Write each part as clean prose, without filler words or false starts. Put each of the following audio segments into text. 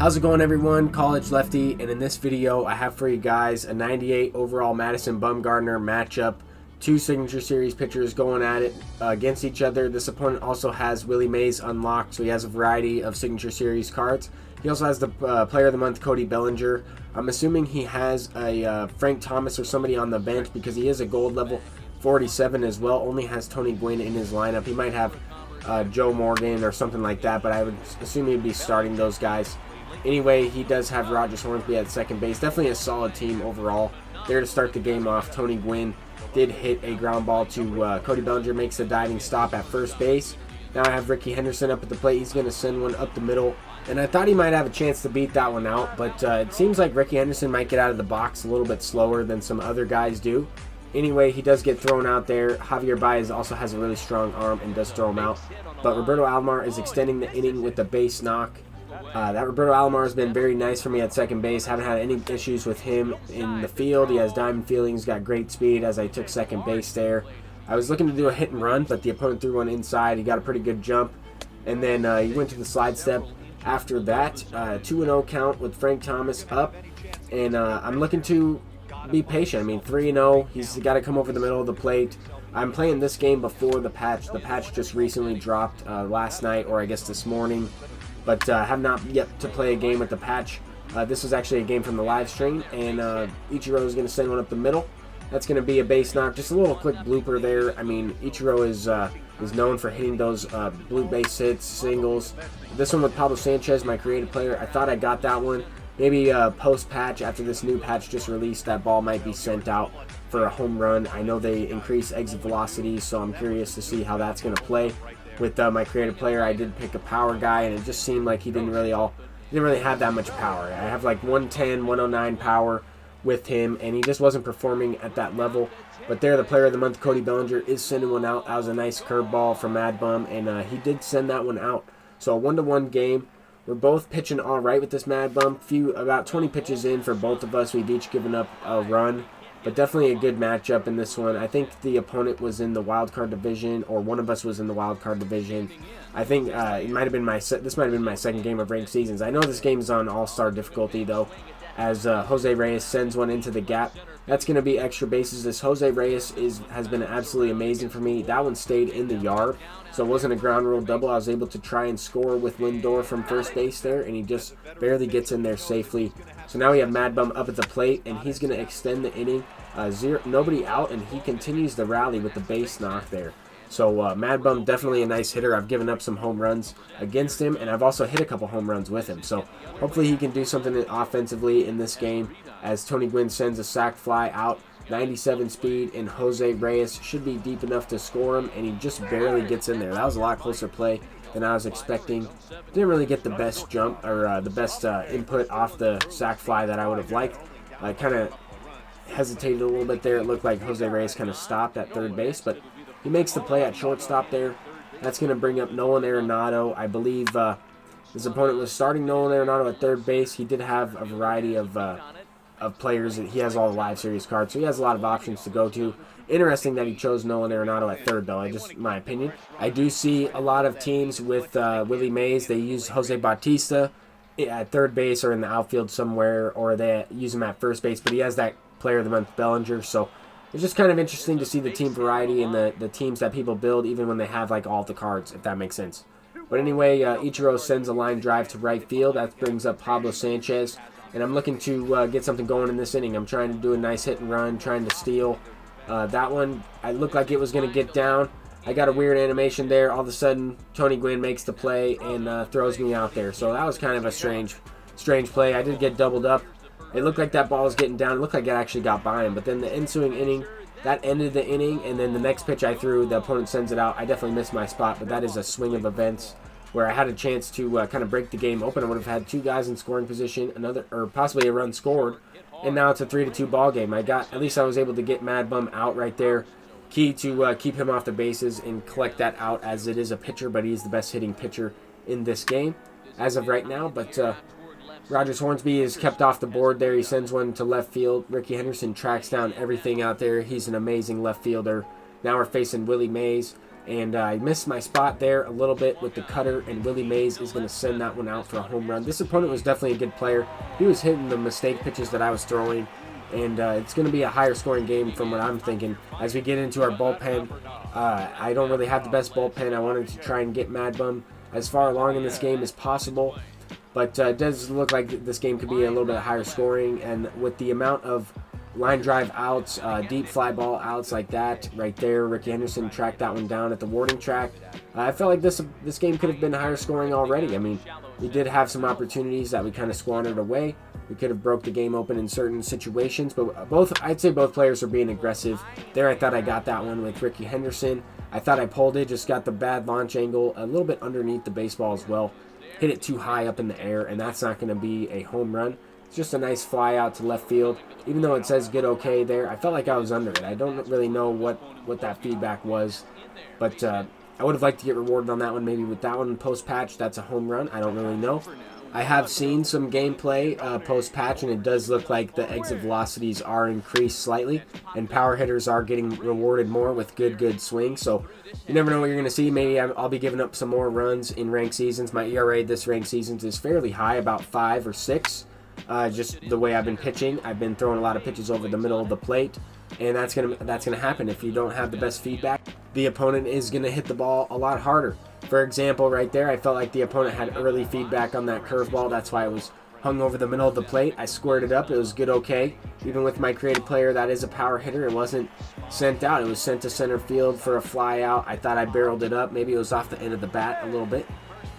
How's it going, everyone? College Lefty, and in this video I have for you guys a 98 overall Madison Bumgarner matchup. Two Signature Series pitchers going at it against each other. This opponent also has Willie Mays unlocked, so he has a variety of Signature Series cards. He also has the Player of the Month Cody Bellinger. I'm assuming he has a Frank Thomas or somebody on the bench because he is a gold level 47 as well. Only has Tony Gwynn in his lineup. He might have Joe Morgan or something like that, but I would assume he'd be starting those guys. Anyway, he does have Rogers Hornsby at second base. Definitely a solid team overall. There to start the game off, Tony Gwynn did hit a ground ball to Cody Bellinger, makes a diving stop at first base. Now I have Ricky Henderson up at the plate. He's going to send one up the middle. And I thought he might have a chance to beat that one out, but it seems like Ricky Henderson might get out of the box a little bit slower than some other guys do. Anyway, he does get thrown out there. Javier Baez also has a really strong arm and does throw him out. But Roberto Alomar is extending the inning with the base knock. That Roberto Alomar has been very nice for me at second base. Haven't had any issues with him in the field. He has diamond feeling. He's got great speed as I took second base there. I was looking to do a hit and run, but the opponent threw one inside. He got a pretty good jump. And then he went to the slide step. After that, 2-0 count with Frank Thomas up. And I'm looking to be patient. I mean, 3-0. He's got to come over the middle of the plate. I'm playing this game before the patch. The patch just recently dropped last night, or I guess this morning. But have not yet to play a game with the patch. This was actually a game from the live stream, and Ichiro is going to send one up the middle. That's going to be a base knock. Just a little quick blooper there. I mean, Ichiro is known for hitting those blue base hits, singles. This one with Pablo Sanchez, my creative player, I thought I got that one. Maybe post-patch, after this new patch just released, that ball might be sent out for a home run. I know they increase exit velocity, so I'm curious to see how that's going to play. With my creative player, I did pick a power guy, and it just seemed like he didn't really have that much power. I have like 110, 109 power with him, and he just wasn't performing at that level. But there, the Player of the Month, Cody Bellinger, is sending one out. That was a nice curveball from Mad Bum, and he did send that one out. So a 1-1 game. We're both pitching all right with this Mad Bum. About 20 pitches in for both of us. We've each given up a run. But definitely a good matchup in this one. I think the opponent was in the wild card division, or one of us was in the wild card division. I think this might have been my second game of ranked seasons. I know this game is on all-star difficulty though, as Jose Reyes sends one into the gap. That's going to be extra bases. This Jose Reyes has been absolutely amazing for me. That one stayed in the yard, so it wasn't a ground rule double. I was able to try and score with Lindor from first base there, and he just barely gets in there safely. So now we have Mad Bum up at the plate, and he's going to extend the inning. Nobody out, and he continues the rally with the base knock there. So Mad Bum, definitely a nice hitter. I've given up some home runs against him, and I've also hit a couple home runs with him. So hopefully he can do something offensively in this game, as Tony Gwynn sends a sac fly out. 97 speed, and Jose Reyes should be deep enough to score him, and he just barely gets in there. That was a lot closer play than I was expecting. Didn't really get the best jump, or the best input off the sac fly that I would have liked. I kind of hesitated a little bit there. It looked like Jose Reyes kind of stopped at third base, but he makes the play at shortstop there. That's going to bring up Nolan Arenado. I believe his opponent was starting Nolan Arenado at third base. He did have a variety of players. He has all the live series cards, so he has a lot of options to go to. Interesting that he chose Nolan Arenado at third, though. Just my opinion. I do see a lot of teams with Willie Mays. They use Jose Bautista at third base or in the outfield somewhere, or they use him at first base, but he has that Player of the Month Bellinger, so it's just kind of interesting to see the team variety and the teams that people build, even when they have like all the cards, if that makes sense. But anyway, Ichiro sends a line drive to right field. That brings up Pablo Sanchez, and I'm looking to get something going in this inning. I'm trying to do a nice hit and run, trying to steal. That one, I looked like it was going to get down. I got a weird animation there. All of a sudden, Tony Gwynn makes the play and throws me out there. So that was kind of a strange play. I did get doubled up. It looked like that ball was getting down. It looked like it actually got by him. But then the ensuing inning, that ended the inning. And then the next pitch I threw, the opponent sends it out. I definitely missed my spot. But that is a swing of events where I had a chance to kind of break the game open. I would have had two guys in scoring position, or possibly a run scored. And now it's a 3-2 ball game. At least I was able to get Mad Bum out right there. Key to keep him off the bases and collect that out, as it is a pitcher, but he's the best hitting pitcher in this game as of right now. But Rogers Hornsby is kept off the board there. He sends one to left field. Ricky Henderson tracks down everything out there. He's an amazing left fielder. Now we're facing Willie Mays. And I missed my spot there a little bit with the cutter, and Willie Mays is going to send that one out for a home run. This opponent was definitely a good player. He was hitting the mistake pitches that I was throwing, and it's going to be a higher scoring game from what I'm thinking. As we get into our bullpen, I don't really have the best bullpen. I wanted to try and get Mad Bum as far along in this game as possible, but it does look like this game could be a little bit higher scoring, and with the amount of line drive outs, deep fly ball outs like that right there, Ricky Henderson tracked that one down at the warning track. I felt like this game could have been higher scoring already. I mean, we did have some opportunities that we kind of squandered away. We could have broke the game open in certain situations, but I'd say both players were being aggressive. There I thought I got that one with Ricky Henderson. I thought I pulled it, just got the bad launch angle a little bit underneath the baseball as well. Hit it too high up in the air, and that's not going to be a home run. It's just a nice fly out to left field. Even though it says good okay there, I felt like I was under it. I don't really know what that feedback was, but I would have liked to get rewarded on that one. Maybe with that one post-patch, that's a home run. I don't really know. I have seen some gameplay post-patch, and it does look like the exit velocities are increased slightly, and power hitters are getting rewarded more with good swings. So you never know what you're going to see. Maybe I'll be giving up some more runs in ranked seasons. My ERA this ranked seasons is fairly high, about 5 or 6. Just the way I've been pitching. I've been throwing a lot of pitches over the middle of the plate, and that's gonna happen if you don't have the best feedback. The opponent is gonna hit the ball a lot harder. For example, right there, I felt like the opponent had early feedback on that curveball. That's why it was hung over the middle of the plate. I squared it up. It was good okay. Even with my creative player that is a power hitter, it wasn't sent out. It was sent to center field for a fly out. I thought I barreled it up. Maybe it was off the end of the bat a little bit.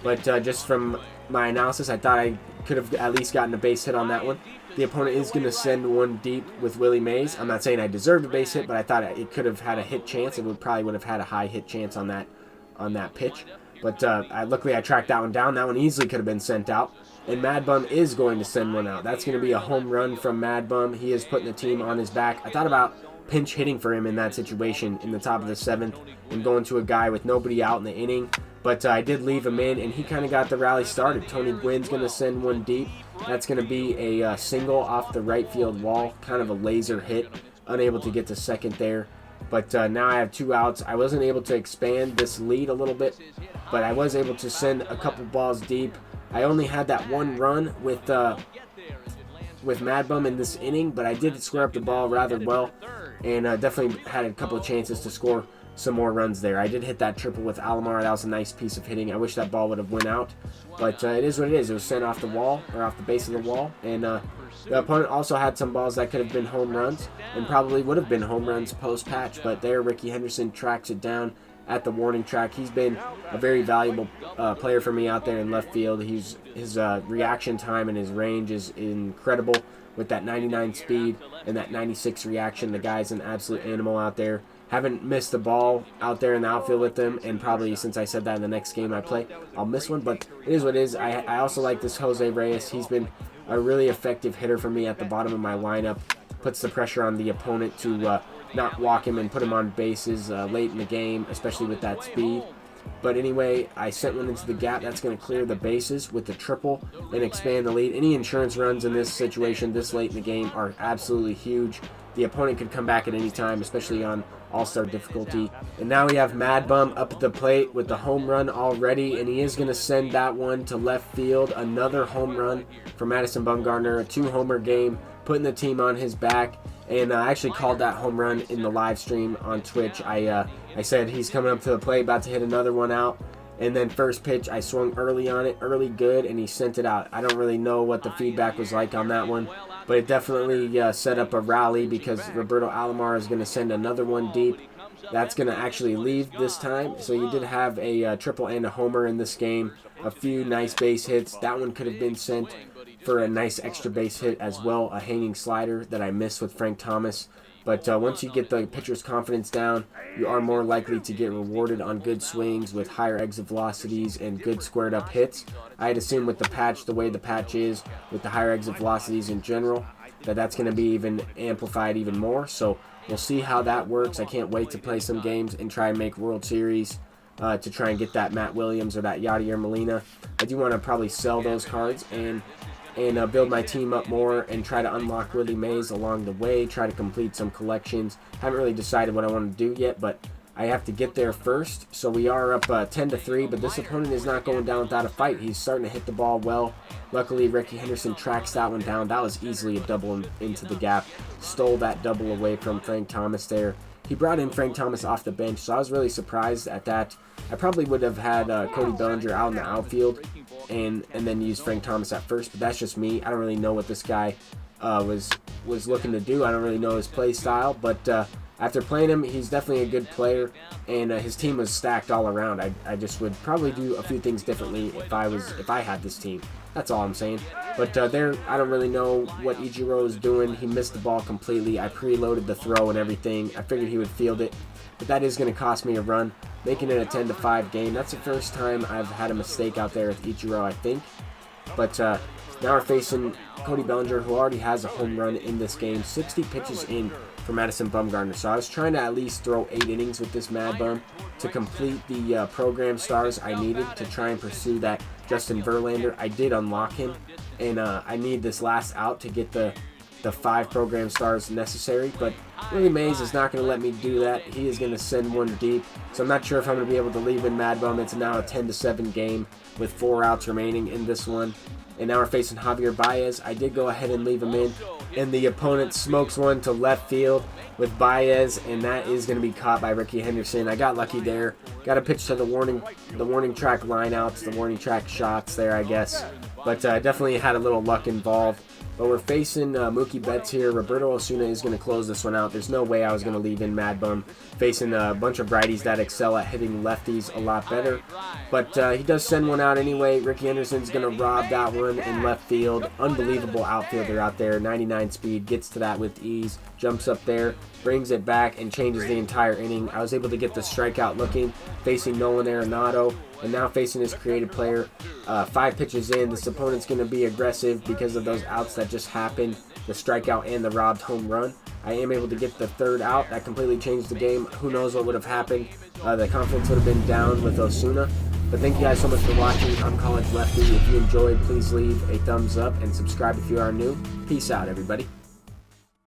But just from my analysis, I thought I could have at least gotten a base hit on that one. The opponent is going to send one deep with Willie Mays. I'm not saying I deserved a base hit, but I thought it could have had a hit chance. It probably would have had a high hit chance on that pitch. But luckily I tracked that one down. That one easily could have been sent out. And Mad Bum is going to send one out. That's going to be a home run from Mad Bum. He is putting the team on his back. I thought about pinch hitting for him in that situation in the top of the 7th and going to a guy with nobody out in the inning. But I did leave him in, and he kind of got the rally started. Tony Gwynn's going to send one deep. That's going to be a single off the right field wall, kind of a laser hit. Unable to get to second there. But now I have 2 outs. I wasn't able to expand this lead a little bit, but I was able to send a couple balls deep. I only had that 1 run with Mad Bum in this inning, but I did square up the ball rather well, and definitely had a couple of chances to score some more runs there. I did hit that triple with Alomar. That was a nice piece of hitting. I wish that ball would have went out, but it is what it is. It was sent off the wall, or off the base of the wall, and the opponent also had some balls that could have been home runs, and probably would have been home runs post-patch, but there Ricky Henderson tracks it down at the warning track. He's been a very valuable player for me out there in left field. His reaction time and his range is incredible with that 99 speed and that 96 reaction. The guy's an absolute animal out there. Haven't missed the ball out there in the outfield with him, and probably since I said that in the next game I play, I'll miss one, but it is what it is. I also like this Jose Reyes. He's been a really effective hitter for me at the bottom of my lineup. Puts the pressure on the opponent to not walk him and put him on bases late in the game, especially with that speed. But anyway, I sent one into the gap. That's going to clear the bases with the triple and expand the lead. Any insurance runs in this situation this late in the game are absolutely huge. The opponent could come back at any time, especially on all-star difficulty. And now we have Mad Bum up at the plate with the home run already, and he is going to send that one to left field. Another home run for Madison Bumgarner, a 2-homer game, putting the team on his back. And I actually called that home run in the live stream on Twitch. I said he's coming up to the plate, about to hit another one out. And then first pitch, I swung early on it, early good, and he sent it out. I don't really know what the feedback was like on that one, but it definitely set up a rally because Roberto Alomar is going to send another one deep. That's going to actually leave this time. So you did have a triple and a homer in this game. A few nice base hits. That one could have been sent for a nice extra base hit as well. A hanging slider that I missed with Frank Thomas. But once you get the pitcher's confidence down, you are more likely to get rewarded on good swings with higher exit velocities and good squared up hits. I'd assume with the patch, the way the patch is, with the higher exit velocities in general, that's going to be even amplified even more. So we'll see how that works. I can't wait to play some games and try and make World Series to try and get that Matt Williams or that Yadier Molina. I do want to probably sell those cards and build my team up more and try to unlock Willie Mays along the way, try to complete some collections. Haven't really decided what I want to do yet, but I have to get there first. So we are up 10-3, but this opponent is not going down without a fight. He's starting to hit the ball well. Luckily, Ricky Henderson tracks that one down. That was easily a double into the gap. Stole that double away from Frank Thomas there. He brought in Frank Thomas off the bench, so I was really surprised at that. I probably would have had Cody Bellinger out in the outfield and then used Frank Thomas at first, but that's just me. I don't really know what this guy was looking to do. I don't really know his play style, but after playing him, he's definitely a good player, and his team was stacked all around. I just would probably do a few things differently if I had this team. That's all I'm saying. But there, I don't really know what Ichiro is doing. He missed the ball completely. I preloaded the throw and everything. I figured he would field it, but that is going to cost me a run, making it a 10-5 game. That's the first time I've had a mistake out there with Ichiro, I think. But now we're facing Cody Bellinger, who already has a home run in this game. 60 pitches in for Madison Bumgarner. So I was trying to at least throw 8 innings with this Mad Bum to complete the program stars I needed to try and pursue that Justin Verlander. I did unlock him, and I need this last out to get the 5 program stars necessary, but Willie Mays is not going to let me do that. He is going to send one deep, so I'm not sure if I'm going to be able to leave in Mad Bum. It's now a 10-7 game with 4 outs remaining in this one. And now we're facing Javier Baez. I did go ahead and leave him in, and the opponent smokes one to left field with Baez, and that is going to be caught by Ricky Henderson. I got lucky there. Got a pitch to the warning track lineouts, the warning track shots there, I guess. But definitely had a little luck involved. But we're facing Mookie Betts here. Roberto Osuna is going to close this one out. There's no way I was going to leave in Mad Bum, facing a bunch of righties that excel at hitting lefties a lot better. But he does send one out anyway. Ricky Henderson's going to rob that one in left field. Unbelievable outfielder out there. 99 speed, gets to that with ease, jumps up there, brings it back, and changes the entire inning. I was able to get the strikeout looking, facing Nolan Arenado, and now facing his creative player. 5 pitches in, this opponent's going to be aggressive because of those outs that just happened, the strikeout and the robbed home run. I am able to get the 3rd out. That completely changed the game. Who knows what would have happened. The confidence would have been down with Osuna. But thank you guys so much for watching. I'm College Lefty. If you enjoyed, please leave a thumbs up and subscribe if you are new. Peace out, everybody.